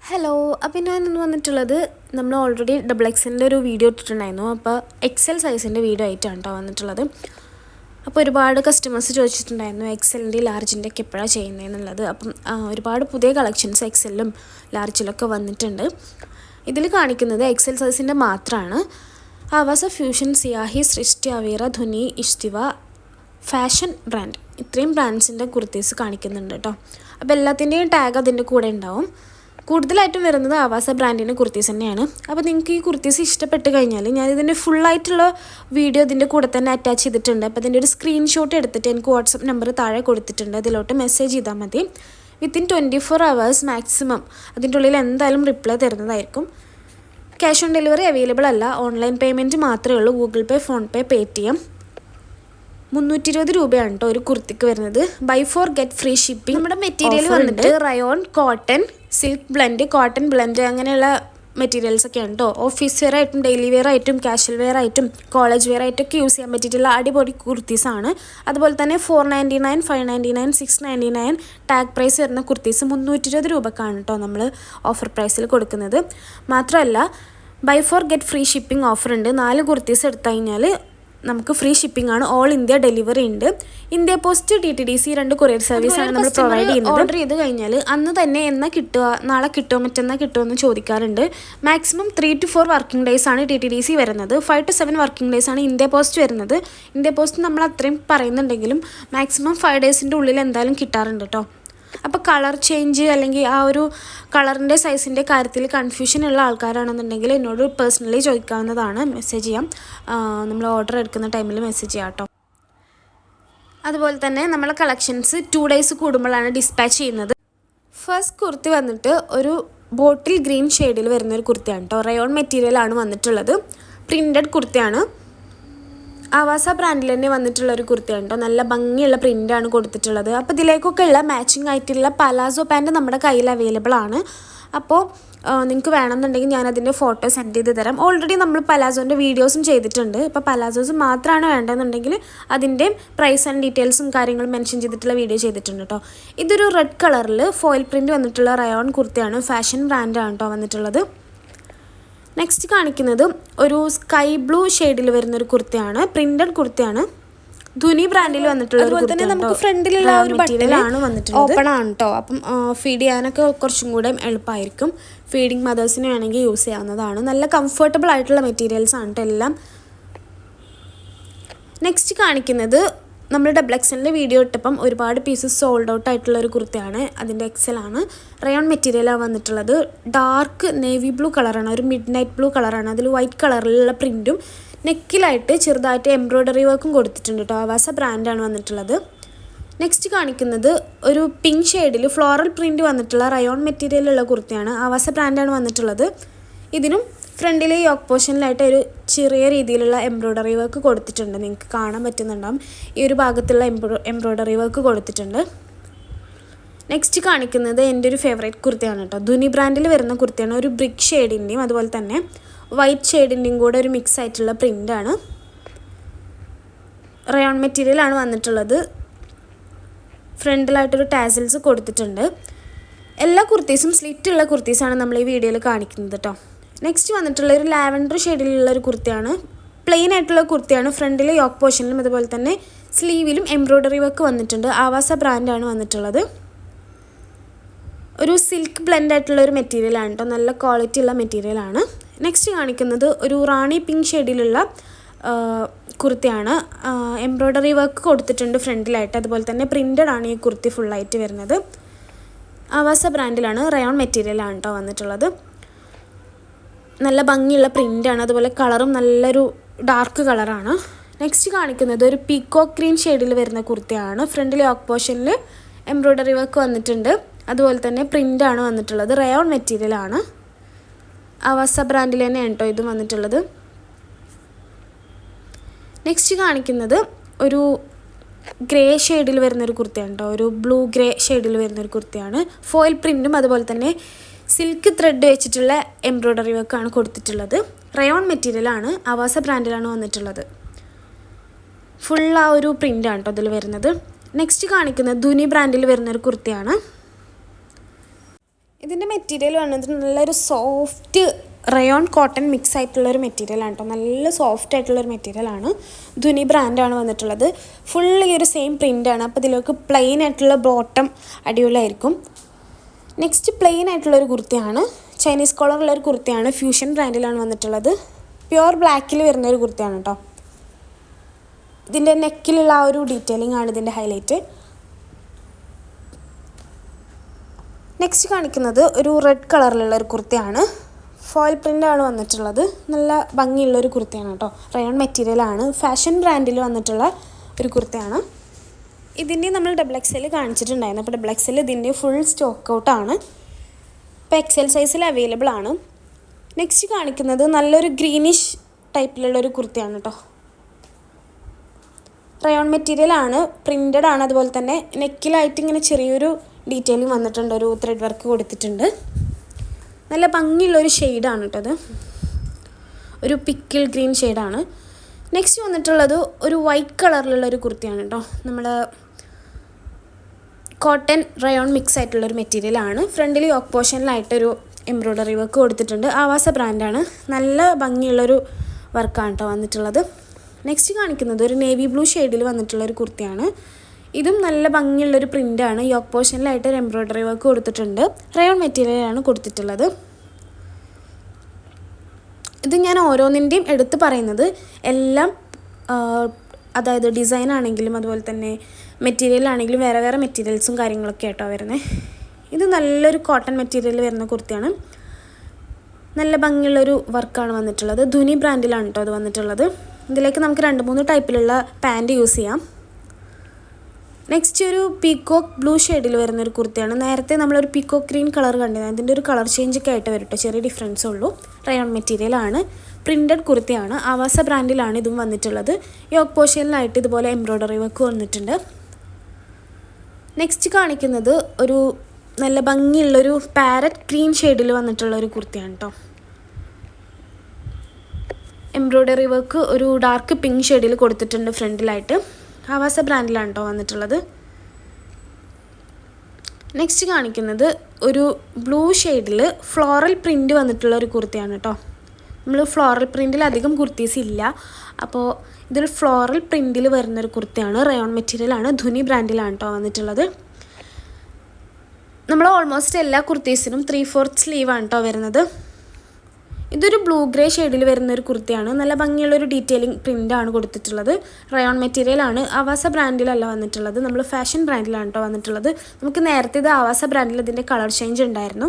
Hello, അപ്പോൾ ഞാൻ ഇന്ന് വന്നിട്ടുള്ളത് നമ്മൾ ഓൾറെഡി ഡബിൾ എക്സലിൻ്റെ ഒരു വീഡിയോ ഇട്ടിട്ടുണ്ടായിരുന്നു. അപ്പോൾ എക്സൽ സൈസിൻ്റെ വീഡിയോ ആയിട്ടാണ് കേട്ടോ വന്നിട്ടുള്ളത്. അപ്പോൾ ഒരുപാട് കസ്റ്റമേഴ്സ് ചോദിച്ചിട്ടുണ്ടായിരുന്നു എക്സലിൻ്റെ ലാർജിൻ്റെ ഒക്കെ എപ്പോഴാണ് ചെയ്യുന്നതെന്നുള്ളത്. അപ്പം ഒരുപാട് പുതിയ കളക്ഷൻസ് എക്സലിലും ലാർജിലൊക്കെ വന്നിട്ടുണ്ട്. ഇതിൽ കാണിക്കുന്നത് എക്സൽ സൈസിൻ്റെ മാത്രമാണ്. ആവാസ, ഫ്യൂഷൻ, സിയാഹി, സൃഷ്ടി, അവീറ, ധുനി, ഇഷ്തിവ, ഫാഷൻ ബ്രാൻഡ്, ഇത്രയും ബ്രാൻഡ്സിൻ്റെ കുർത്തീസ് കാണിക്കുന്നുണ്ട് കേട്ടോ. അപ്പോൾ എല്ലാത്തിൻ്റെയും ടാഗ് അതിൻ്റെ കൂടെ ഉണ്ടാവും. കൂടുതലായിട്ടും വരുന്നത് ആവാസ ബ്രാൻഡിൻ്റെ കുർത്തീസ് തന്നെയാണ്. അപ്പോൾ നിങ്ങൾക്ക് ഈ കുർത്തീസ് ഇഷ്ടപ്പെട്ട് കഴിഞ്ഞാൽ ഞാൻ ഇതിൻ്റെ ഫുള്ളായിട്ടുള്ള വീഡിയോ ഇതിൻ്റെ കൂടെ തന്നെ അറ്റാച്ച് ചെയ്തിട്ടുണ്ട്. അപ്പോൾ അതിൻ്റെ ഒരു സ്ക്രീൻഷോട്ട് എടുത്തിട്ട് എനിക്ക് വാട്സപ്പ് നമ്പർ താഴെ കൊടുത്തിട്ടുണ്ട്. അതിലോട്ട് മെസ്സേജ് ചെയ്താൽ മതി. വിത്തിൻ 24 hours മാക്സിമം അതിൻ്റെ ഉള്ളിൽ എന്തായാലും റിപ്ലൈ തരുന്നതായിരിക്കും. ക്യാഷ് ഓൺ ഡെലിവറി അവൈലബിൾ അല്ല. ഓൺലൈൻ പേയ്മെൻറ്റ് മാത്രമേ ഉള്ളൂ. ഗൂഗിൾ പേ, ഫോൺപേ, പേടിഎം. 320 രൂപയാണ് കേട്ടോ ഒരു കുർത്തിക്ക് വരുന്നത്. Buy 4 get free shipping. നമ്മുടെ മെറ്റീരിയൽ വന്നിട്ട് rayon, cotton, silk blend, cotton blend അങ്ങനെയുള്ള മെറ്റീരിയൽസ് ഒക്കെയാണ് കേട്ടോ. ഓഫീസ് വെയർ ആയിട്ടും ഡെയിലി വെയർ ആയിട്ടും കാഷ്വൽ വെയർ ആയിട്ടും കോളേജ് വെയർ ആയിട്ടൊക്കെ യൂസ് ചെയ്യാൻ പറ്റിയിട്ടുള്ള അടിപൊളി കുർത്തീസാണ്. അതുപോലെ തന്നെ 499, 599, 699 ടാഗ് പ്രൈസ് വരുന്ന കുർത്തീസ് 320 രൂപക്കാണ് കേട്ടോ നമ്മൾ ഓഫർ പ്രൈസിൽ കൊടുക്കുന്നത്. മാത്രമല്ല buy 4 get free shipping offer ഉണ്ട്. 4 കുർത്തീസ് എടുത്തു കഴിഞ്ഞാൽ നമുക്ക് ഫ്രീ ഷിപ്പിംഗ് ആണ്. ഓൾ ഇന്ത്യ ഡെലിവറി ഉണ്ട്. ഇന്ത്യ പോസ്റ്റ്, TTDC 2 കൊറിയർ സർവീസാണ് നമ്മൾ പ്രൊവൈഡ് ചെയ്യുന്നത്. ഓർഡർ ചെയ്ത് കഴിഞ്ഞാൽ അന്ന് തന്നെ എന്നാ കിട്ടുക, നാളെ കിട്ടുമോ, മറ്റന്നാൾ കിട്ടുമോ എന്ന് ചോദിക്കാറുണ്ട്. മാക്സിമം 3 to 4 വർക്കിംഗ് ഡേയ്സ് ആണ് TTDC വരുന്നത്. 5 to 7 വർക്കിംഗ് ഡേയ്സ് ആണ് ഇന്ത്യ പോസ്റ്റ് വരുന്നത്. ഇന്ത്യ പോസ്റ്റ് നമ്മൾ അത്രയും പറയുന്നുണ്ടെങ്കിലും മാക്സിമം 5 ഡേയ്സിൻ്റെ ഉള്ളിൽ എന്തായാലും കിട്ടാറുണ്ട് കേട്ടോ. അപ്പോൾ കളർ ചേഞ്ച് അല്ലെങ്കിൽ ആ ഒരു കളറിൻ്റെ സൈസിൻ്റെ കാര്യത്തിൽ കൺഫ്യൂഷൻ ഉള്ള ആൾക്കാരാണെന്നുണ്ടെങ്കിൽ എന്നോട് പേഴ്സണലി ചോദിക്കാവുന്നതാണ്. മെസ്സേജ് ചെയ്യാം. നമ്മൾ ഓർഡർ എടുക്കുന്ന ടൈമിൽ മെസ്സേജ് ചെയ്യാം കേട്ടോ. അതുപോലെ തന്നെ നമ്മളെ കളക്ഷൻസ് 2 days കൂടുമ്പോഴാണ് ഡിസ്പാച്ച് ചെയ്യുന്നത്. ഫസ്റ്റ് കുർത്തി വന്നിട്ട് ഒരു ബോട്ടിൽ ഗ്രീൻ ഷെയ്ഡിൽ വരുന്നൊരു കുർത്തിയാണ് കേട്ടോ. റയോൺ മെറ്റീരിയലാണ് വന്നിട്ടുള്ളത്. പ്രിൻറ്റഡ് കുർത്തിയാണ്. ആവാസ ബ്രാൻഡിൽ തന്നെ വന്നിട്ടുള്ള ഒരു കുർത്തിയാണ് കേട്ടോ. നല്ല ഭംഗിയുള്ള പ്രിൻ്റാണ് കൊടുത്തിട്ടുള്ളത്. അപ്പോൾ ഇതിലേക്കൊക്കെ ഉള്ള മാച്ചിങ് ആയിട്ടുള്ള പലാസോ പാൻറ്റ് നമ്മുടെ കയ്യിൽ അവൈലബിൾ ആണ്. അപ്പോൾ നിങ്ങൾക്ക് വേണമെന്നുണ്ടെങ്കിൽ ഞാനതിൻ്റെ ഫോട്ടോ സെൻഡ് ചെയ്ത് തരാം. ഓൾറെഡി നമ്മൾ പലാസോൻ്റെ വീഡിയോസും ചെയ്തിട്ടുണ്ട്. ഇപ്പോൾ പലാസോസ് മാത്രമാണ് വേണ്ടതെന്നുണ്ടെങ്കിൽ അതിൻ്റെ പ്രൈസ് ആൻഡ് ഡീറ്റെയിൽസും കാര്യങ്ങളും മെൻഷൻ ചെയ്തിട്ടുള്ള വീഡിയോ ചെയ്തിട്ടുണ്ട് കേട്ടോ. ഇതൊരു റെഡ് കളറിൽ ഫോയിൽ പ്രിൻറ്റ് വന്നിട്ടുള്ള റയോൺ കുർത്തിയാണ്. ഫാഷൻ ബ്രാൻഡാണ് കേട്ടോ വന്നിട്ടുള്ളത്. നെക്സ്റ്റ് കാണിക്കുന്നത് ഒരു സ്കൈ ബ്ലൂ ഷെയ്ഡിൽ വരുന്നൊരു കുർത്തിയാണ്. പ്രിന്റഡ് കുർത്തിയാണ്. ധുനി ബ്രാൻഡിൽ വന്നിട്ടുള്ള. അതുപോലെ തന്നെ നമുക്ക് ഫ്രണ്ടിലുള്ള ഒരു ബട്ടണിലാണ് വന്നിട്ടുള്ളത്. ഓപ്പൺ ആണ് കേട്ടോ. അപ്പം ഫീഡ് ചെയ്യാനൊക്കെ കുറച്ചും കൂടെ എളുപ്പമായിരിക്കും. ഫീഡിങ് മദേഴ്സിന് വേണമെങ്കിൽ യൂസ് ചെയ്യാവുന്നതാണ്. നല്ല കംഫർട്ടബിൾ ആയിട്ടുള്ള മെറ്റീരിയൽസ് ആണ് കേട്ടോ എല്ലാം. നെക്സ്റ്റ് കാണിക്കുന്നത് നമ്മൾ ഡബിൾ എക്സലിൻ്റെ വീഡിയോ ഇട്ടപ്പം ഒരുപാട് പീസസ് സോൾഡ് ഔട്ട് ആയിട്ടുള്ള ഒരു കുർത്തിയാണ്. അതിൻ്റെ എക്സലാണ്. റയോൺ മെറ്റീരിയലാണ് വന്നിട്ടുള്ളത്. ഡാർക്ക് നേവി ബ്ലൂ കളറാണ്. ഒരു മിഡ് നൈറ്റ് ബ്ലൂ കളറാണ്. അതിൽ വൈറ്റ് കളറിലുള്ള പ്രിൻറ്റും നെക്കിലായിട്ട് ചെറുതായിട്ട് എംബ്രോയ്ഡറി വർക്കും കൊടുത്തിട്ടുണ്ട് കേട്ടോ. ആവാസ ബ്രാൻഡാണ് വന്നിട്ടുള്ളത്. നെക്സ്റ്റ് കാണിക്കുന്നത് ഒരു പിങ്ക് ഷെയ്ഡിൽ ഫ്ലോറൽ പ്രിൻറ്റ് വന്നിട്ടുള്ള റയോൺ മെറ്റീരിയലുള്ള കുർത്തിയാണ്. ആവാസ ബ്രാൻഡാണ് വന്നിട്ടുള്ളത്. ഇതിനും ഫ്രണ്ടിൽ യോക്ക് പോർഷനിലായിട്ട് ഒരു ചെറിയ രീതിയിലുള്ള എംബ്രോയ്ഡറി വർക്ക് കൊടുത്തിട്ടുണ്ട്. നിങ്ങൾക്ക് കാണാൻ പറ്റുന്നുണ്ടാവും. ഈ ഒരു ഭാഗത്തുള്ള എംബ്രോയ്ഡറി വർക്ക് കൊടുത്തിട്ടുണ്ട്. നെക്സ്റ്റ് കാണിക്കുന്നത് എൻ്റെ ഒരു ഫേവറേറ്റ് കുർത്തിയാണ് കേട്ടോ. ധുനി ബ്രാൻഡിൽ വരുന്ന കുർത്തിയാണ്. ഒരു ബ്രിക്ക് ഷെയ്ഡിൻ്റെയും അതുപോലെ തന്നെ വൈറ്റ് ഷെയ്ഡിൻ്റെയും കൂടെ ഒരു മിക്സ് ആയിട്ടുള്ള പ്രിൻ്റാണ്. റയോൺ മെറ്റീരിയലാണ് വന്നിട്ടുള്ളത്. ഫ്രണ്ടിലായിട്ടൊരു ടാസിൽസ് കൊടുത്തിട്ടുണ്ട്. എല്ലാ കുർത്തീസും സ്ലിറ്റുള്ള കുർത്തീസാണ് നമ്മൾ ഈ വീഡിയോയിൽ കാണിക്കുന്നത് കേട്ടോ. നെക്സ്റ്റ് വന്നിട്ടുള്ള ഒരു ലാവൻഡർ ഷെയ്ഡിലുള്ള ഒരു കുർത്തിയാണ്. പ്ലെയിൻ ആയിട്ടുള്ള കുർത്തിയാണ്. ഫ്രണ്ടിൽ യോക്ക് പോർഷനിലും അതുപോലെ തന്നെ സ്ലീവിലും എംബ്രോയ്ഡറി വർക്ക് വന്നിട്ടുണ്ട്. ആവാസ ബ്രാൻഡാണ് വന്നിട്ടുള്ളത്. ഒരു സിൽക്ക് ബ്ലെൻഡ് ആയിട്ടുള്ള ഒരു മെറ്റീരിയലാണ് കേട്ടോ. നല്ല ക്വാളിറ്റി ഉള്ള മെറ്റീരിയലാണ്. നെക്സ്റ്റ് കാണിക്കുന്നത് ഒരു റാണി പിങ്ക് ഷെയ്ഡിലുള്ള കുർത്തിയാണ്. എംബ്രോയ്ഡറി വർക്ക് കൊടുത്തിട്ടുണ്ട് ഫ്രണ്ടിലായിട്ട്. അതുപോലെ തന്നെ പ്രിൻ്റഡ് ആണ് ഈ കുർത്തി ഫുള്ളായിട്ട് വരുന്നത്. ആവാസ ബ്രാൻഡിലാണ്. റയോൺ മെറ്റീരിയലാണ് കേട്ടോ വന്നിട്ടുള്ളത്. നല്ല ഭംഗിയുള്ള പ്രിൻ്റാണ്. അതുപോലെ കളറും നല്ലൊരു ഡാർക്ക് കളറാണ്. നെക്സ്റ്റ് കാണിക്കുന്നത് ഒരു പീക്കോക്ക് ഗ്രീൻ ഷെയ്ഡിൽ വരുന്ന കുർത്തിയാണ്. ഫ്രണ്ടിൽ യോക്ക് പോർഷനിൽ എംബ്രോയ്ഡറി വർക്ക് വന്നിട്ടുണ്ട്. അതുപോലെ തന്നെ പ്രിൻ്റാണ് വന്നിട്ടുള്ളത്. റയോൺ മെറ്റീരിയലാണ്. ആവാസ ബ്രാൻഡിൽ തന്നെയാണ് കേട്ടോ ഇത് വന്നിട്ടുള്ളത്. നെക്സ്റ്റ് കാണിക്കുന്നത് ഒരു ഗ്രേ ഷെയ്ഡിൽ വരുന്നൊരു കുർത്തിയാണ് കേട്ടോ. ഒരു ബ്ലൂ ഗ്രേ ഷെയ്ഡിൽ വരുന്നൊരു കുർത്തിയാണ്. ഫോയിൽ പ്രിൻറ്റും അതുപോലെ തന്നെ സിൽക്ക് ത്രെഡ് വെച്ചിട്ടുള്ള എംബ്രോയ്ഡറി വർക്കാണ് കൊടുത്തിട്ടുള്ളത്. റയോൺ മെറ്റീരിയലാണ്. ആവാസ ബ്രാൻഡിലാണ് വന്നിട്ടുള്ളത്. ഫുൾ ആ ഒരു പ്രിൻ്റാണ് കേട്ടോ ഇതിൽ വരുന്നത്. നെക്സ്റ്റ് കാണിക്കുന്നത് ധുനി ബ്രാൻഡിൽ വരുന്നൊരു കുർത്തിയാണ്. ഇതിൻ്റെ മെറ്റീരിയൽ വന്നത് നല്ലൊരു സോഫ്റ്റ് റയോൺ കോട്ടൺ മിക്സ് ആയിട്ടുള്ളൊരു മെറ്റീരിയലാണ് കേട്ടോ. നല്ല സോഫ്റ്റ് ആയിട്ടുള്ളൊരു മെറ്റീരിയലാണ്. ധുനി ബ്രാൻഡാണ് വന്നിട്ടുള്ളത്. ഫുൾ ഈ ഒരു സെയിം പ്രിൻ്റാണ്. അപ്പോൾ ഇതിലേക്ക് പ്ലെയിൻ ആയിട്ടുള്ള ബോട്ടം അടിപൊളിയായിരിക്കും. നെക്സ്റ്റ് പ്ലെയിൻ ആയിട്ടുള്ളൊരു കുർത്തിയാണ്. ചൈനീസ് കോളറുള്ളൊരു കുർത്തിയാണ്. ഫ്യൂഷൻ ബ്രാൻഡിലാണ് വന്നിട്ടുള്ളത്. പ്യുവർ ബ്ലാക്കിൽ വരുന്നൊരു കുർത്തിയാണ് കേട്ടോ. ഇതിൻ്റെ നെക്കിലുള്ള ആ ഒരു ഡീറ്റെയിലിംഗ് ആണ് ഇതിൻ്റെ ഹൈലൈറ്റ്. നെക്സ്റ്റ് കാണിക്കുന്നത് ഒരു റെഡ് കളറിലുള്ള ഒരു കുർത്തിയാണ്. ഫോയിൽ പ്രിൻ്റാണ് വന്നിട്ടുള്ളത്. നല്ല ഭംഗിയുള്ളൊരു കുർത്തിയാണ് കേട്ടോ. റയോൺ മെറ്റീരിയലാണ്. ഫാഷൻ ബ്രാൻഡിൽ വന്നിട്ടുള്ള ഒരു കുർത്തിയാണ്. ഇതിൻ്റെ നമ്മൾ XXL കാണിച്ചിട്ടുണ്ടായിരുന്നു. അപ്പോൾ XXL ഇതിൻ്റെ ഫുൾ സ്റ്റോക്ക് ഔട്ടാണ്. ഇപ്പോൾ XL സൈസിൽ അവൈലബിൾ ആണ്. നെക്സ്റ്റ് കാണിക്കുന്നത് നല്ലൊരു ഗ്രീനിഷ് ടൈപ്പിലുള്ളൊരു കുർത്തിയാണ് കേട്ടോ. റയോൺ മെറ്റീരിയലാണ്. പ്രിൻ്റഡ് ആണ്. അതുപോലെ തന്നെ നെക്കിലായിട്ട് ഇങ്ങനെ ചെറിയൊരു ഡീറ്റെയിലിംഗ് വന്നിട്ടുണ്ട്. ഒരു ത്രെഡ് വർക്ക് കൊടുത്തിട്ടുണ്ട്. നല്ല ഭംഗിയുള്ളൊരു ഷെയ്ഡാണ് കേട്ടോ അത്. ഒരു പിക്കിൾ ഗ്രീൻ ഷെയ്ഡാണ്. നെക്സ്റ്റ് വന്നിട്ടുള്ളത് ഒരു വൈറ്റ് കളറിലുള്ളൊരു കുർത്തിയാണ് കേട്ടോ. നമ്മൾ കോട്ടൺ റയോൺ മിക്സ് ആയിട്ടുള്ളൊരു മെറ്റീരിയലാണ്. ഫ്രണ്ടിൽ യോക്ക് പോർഷനിലായിട്ടൊരു എംബ്രോയ്ഡറി വർക്ക് കൊടുത്തിട്ടുണ്ട്. ആവാസ ബ്രാൻഡാണ്. നല്ല ഭംഗിയുള്ളൊരു വർക്കാണ് കേട്ടോ വന്നിട്ടുള്ളത്. നെക്സ്റ്റ് കാണിക്കുന്നത് ഒരു നേവി ബ്ലൂ ഷെയ്ഡിൽ വന്നിട്ടുള്ളൊരു കുർത്തിയാണ്. ഇതും നല്ല ഭംഗിയുള്ളൊരു പ്രിൻ്റാണ്. യോക്ക് പോർഷനിലായിട്ട് ഒരു എംബ്രോയ്ഡറി വർക്ക് കൊടുത്തിട്ടുണ്ട്. റയോൺ മെറ്റീരിയലാണ് കൊടുത്തിട്ടുള്ളത്. ഇത് ഞാൻ ഓരോന്നിൻ്റെയും എടുത്ത് പറയുന്നത് എല്ലാം, അതായത് ഡിസൈൻ ആണെങ്കിലും അതുപോലെ തന്നെ മെറ്റീരിയൽ ആണെങ്കിലും വേറെ വേറെ മെറ്റീരിയൽസും കാര്യങ്ങളൊക്കെ ആയിട്ടോ വരുന്നത്. ഇത് നല്ലൊരു കോട്ടൺ മെറ്റീരിയൽ വരുന്ന കുർത്തിയാണ്. നല്ല ഭംഗിയുള്ളൊരു വർക്കാണ് വന്നിട്ടുള്ളത്. ധുനി ബ്രാൻഡിലാണ് കേട്ടോ അത് വന്നിട്ടുള്ളത്. ഇതിലേക്ക് നമുക്ക് 2-3 ടൈപ്പിലുള്ള പാൻറ് യൂസ് ചെയ്യാം. നെക്സ്റ്റ് ഒരു പീക്കോക്ക് ബ്ലൂ ഷെയ്ഡിൽ വരുന്നൊരു കുർത്തിയാണ്. നേരത്തെ നമ്മളൊരു പീക്കോക്ക് ഗ്രീൻ കളർ കണ്ടിരുന്നത്. അതിൻ്റെ ഒരു കളർ ചേഞ്ചൊക്കെ ആയിട്ട് വരും കേട്ടോ. ചെറിയ ഡിഫറൻസേ ഉള്ളൂ. റയോൺ മെറ്റീരിയലാണ്. പ്രിൻ്റഡ് കുർത്തിയാണ്. ആവാസ ബ്രാൻഡിലാണ് ഇതും വന്നിട്ടുള്ളത്. യോക്ക് പോർഷനിലായിട്ട് ഇതുപോലെ എംബ്രോയ്ഡറി വർക്ക് വന്നിട്ടുണ്ട്. നെക്സ്റ്റ് കാണിക്കുന്നത് ഒരു നല്ല ഭംഗിയുള്ളൊരു പാരറ്റ് ഗ്രീൻ ഷെയ്ഡിൽ വന്നിട്ടുള്ളൊരു കുർത്തിയാണ് കേട്ടോ. എംബ്രോയ്ഡറി വർക്ക് ഒരു ഡാർക്ക് പിങ്ക് ഷെയ്ഡിൽ കൊടുത്തിട്ടുണ്ട് ഫ്രണ്ടിലായിട്ട്. ആവാസ ബ്രാൻഡിലാണ് കേട്ടോ വന്നിട്ടുള്ളത്. നെക്സ്റ്റ് കാണിക്കുന്നത് ഒരു ബ്ലൂ ഷെയ്ഡിൽ ഫ്ലോറൽ പ്രിൻ്റ് വന്നിട്ടുള്ള ഒരു കുർത്തിയാണ് കേട്ടോ. നമ്മൾ ഫ്ലോറൽ പ്രിൻറ്റിൽ അധികം കുർത്തീസ് ഇല്ല. അപ്പോൾ ഇതൊരു ഫ്ലോറൽ പ്രിൻറ്റിൽ വരുന്നൊരു കുർത്തിയാണ്. റയോൺ മെറ്റീരിയലാണ്. ധുനി ബ്രാൻഡിലാണ് കേട്ടോ വന്നിട്ടുള്ളത്. നമ്മൾ ഓൾമോസ്റ്റ് എല്ലാ കുർത്തീസിനും 3/4 സ്ലീവാണ് കേട്ടോ വരുന്നത്. ഇതൊരു ബ്ലൂ ഗ്രേ ഷെയ്ഡിൽ വരുന്നൊരു കുർത്തിയാണ്. നല്ല ഭംഗിയുള്ളൊരു ഡീറ്റെയിലിംഗ് പ്രിൻ്റാണ് കൊടുത്തിട്ടുള്ളത്. റയോൺ മെറ്റീരിയലാണ്. ആവാസ ബ്രാൻഡിലല്ല വന്നിട്ടുള്ളത്. നമ്മൾ ഫാഷൻ ബ്രാൻഡിലാണ് കേട്ടോ വന്നിട്ടുള്ളത്. നമുക്ക് നേരത്തെ ഇത് ആവാസ ബ്രാൻഡിൽ ഇതിൻ്റെ കളർ ചേഞ്ച് ഉണ്ടായിരുന്നു.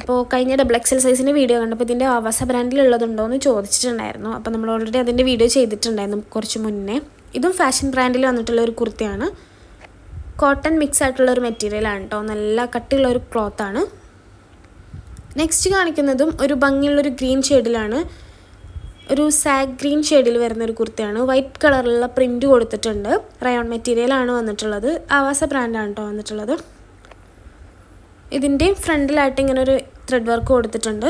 അപ്പോൾ കഴിഞ്ഞ XXL സൈസിൻ്റെ വീഡിയോ കണ്ടപ്പോൾ ഇതിൻ്റെ ആവാസ ബ്രാൻഡിലുള്ളതുണ്ടോ എന്ന് ചോദിച്ചിട്ടുണ്ടായിരുന്നു. അപ്പോൾ നമ്മൾ ഓൾറെഡി അതിൻ്റെ വീഡിയോ ചെയ്തിട്ടുണ്ടായിരുന്നു കുറച്ച് മുന്നേ. ഇതും ഫാഷൻ ബ്രാൻഡിൽ വന്നിട്ടുള്ള ഒരു കുർത്തിയാണ്. കോട്ടൺ മിക്സ് ആയിട്ടുള്ളൊരു മെറ്റീരിയലാണ് കേട്ടോ. നല്ല കട്ടിയുള്ളൊരു ക്ലോത്താണ്. നെക്സ്റ്റ് കാണിക്കുന്നതും ഒരു ഭംഗിയുള്ളൊരു ഗ്രീൻ ഷെയ്ഡിലാണ്. ഒരു സാഗ് ഗ്രീൻ ഷെയ്ഡിൽ വരുന്നൊരു കുർത്തിയാണ്. വൈറ്റ് കളറിലുള്ള പ്രിൻറ്റ് കൊടുത്തിട്ടുണ്ട്. റയോൺ മെറ്റീരിയലാണ് വന്നിട്ടുള്ളത്. ആവാസ ബ്രാൻഡാണ് കേട്ടോ വന്നിട്ടുള്ളത്. ഇതിൻ്റെ ഫ്രണ്ടിലായിട്ട് ഇങ്ങനെ ഒരു ത്രെഡ് വർക്ക് കൊടുത്തിട്ടുണ്ട്.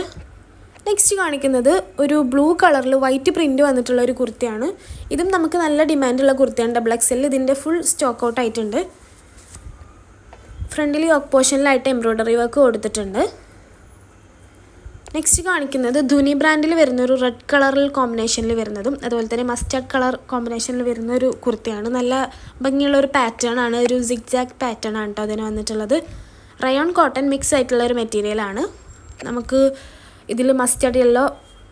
നെക്സ്റ്റ് കാണിക്കുന്നത് ഒരു ബ്ലൂ കളറിൽ വൈറ്റ് പ്രിൻറ്റ് വന്നിട്ടുള്ള ഒരു കുർത്തിയാണ്. ഇതും നമുക്ക് നല്ല ഡിമാൻഡുള്ള കുർത്തിയാണ്. XXL ഇതിൻ്റെ ഫുൾ സ്റ്റോക്ക് ഔട്ട് ആയിട്ടുണ്ട്. ഫ്രണ്ടിൽ യോക്ക് പോർഷനിലായിട്ട് എംബ്രോയ്ഡറി വർക്ക് കൊടുത്തിട്ടുണ്ട്. നെക്സ്റ്റ് കാണിക്കുന്നത് ധുനി ബ്രാൻഡിൽ വരുന്നൊരു റെഡ് കളറിൽ കോമ്പിനേഷനിൽ വരുന്നതും അതുപോലെ തന്നെ മസ്റ്റാർഡ് കളർ കോമ്പിനേഷനിൽ വരുന്നൊരു കുർത്തിയാണ്. നല്ല ഭംഗിയുള്ളൊരു പാറ്റേൺ ആണ്. ഒരു സിഗ്സാഗ് പാറ്റേൺ ആണ് കേട്ടോ അതിന് വന്നിട്ടുള്ളത്. റയോൺ കോട്ടൺ മിക്സ് ആയിട്ടുള്ള ഒരു മെറ്റീരിയലാണ്. നമുക്ക് ഇതിൽ മസ്റ്റാർഡ് യെല്ലോ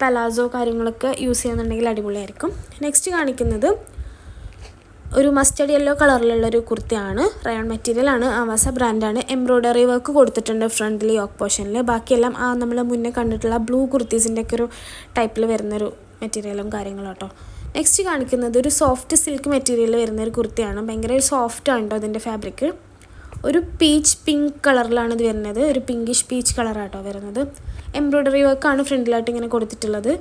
പലാസോ കാര്യങ്ങളൊക്കെ യൂസ് ചെയ്യുന്നുണ്ടെങ്കിൽ അടിപൊളിയായിരിക്കും. നെക്സ്റ്റ് കാണിക്കുന്നത് ഒരു മസ്റ്റാർഡ് യെല്ലോ കളറിലുള്ളൊരു കുർത്തിയാണ്. റയോൺ മെറ്റീരിയലാണ്. ആവാസ ബ്രാൻഡാണ്. എംബ്രോയ്ഡറി വർക്ക് കൊടുത്തിട്ടുണ്ട് ഫ്രണ്ടിൽ യോക്ക് പോർഷനിൽ. ബാക്കിയെല്ലാം നമ്മൾ മുന്നേ കണ്ടിട്ടുള്ള ബ്ലൂ കുർത്തീസിൻ്റെ ഒക്കെ ഒരു ടൈപ്പിൽ വരുന്നൊരു മെറ്റീരിയലും കാര്യങ്ങളും കേട്ടോ. നെക്സ്റ്റ് കാണിക്കുന്നത് ഒരു സോഫ്റ്റ് സിൽക്ക് മെറ്റീരിയൽ വരുന്നൊരു കുർത്തിയാണ്. ഭയങ്കര സോഫ്റ്റാണ് കേട്ടോ അതിൻ്റെ ഫാബ്രിക്. ഒരു പീച്ച് പിങ്ക് കളറിലാണ് ഇത് വരുന്നത്. ഒരു പിങ്കിഷ് പീച്ച് കളറാട്ടോ വരുന്നത്. എംബ്രോയ്ഡറി വർക്കാണ് ഫ്രണ്ടിലായിട്ട് ഇങ്ങനെ കൊടുത്തിട്ടുള്ളത്.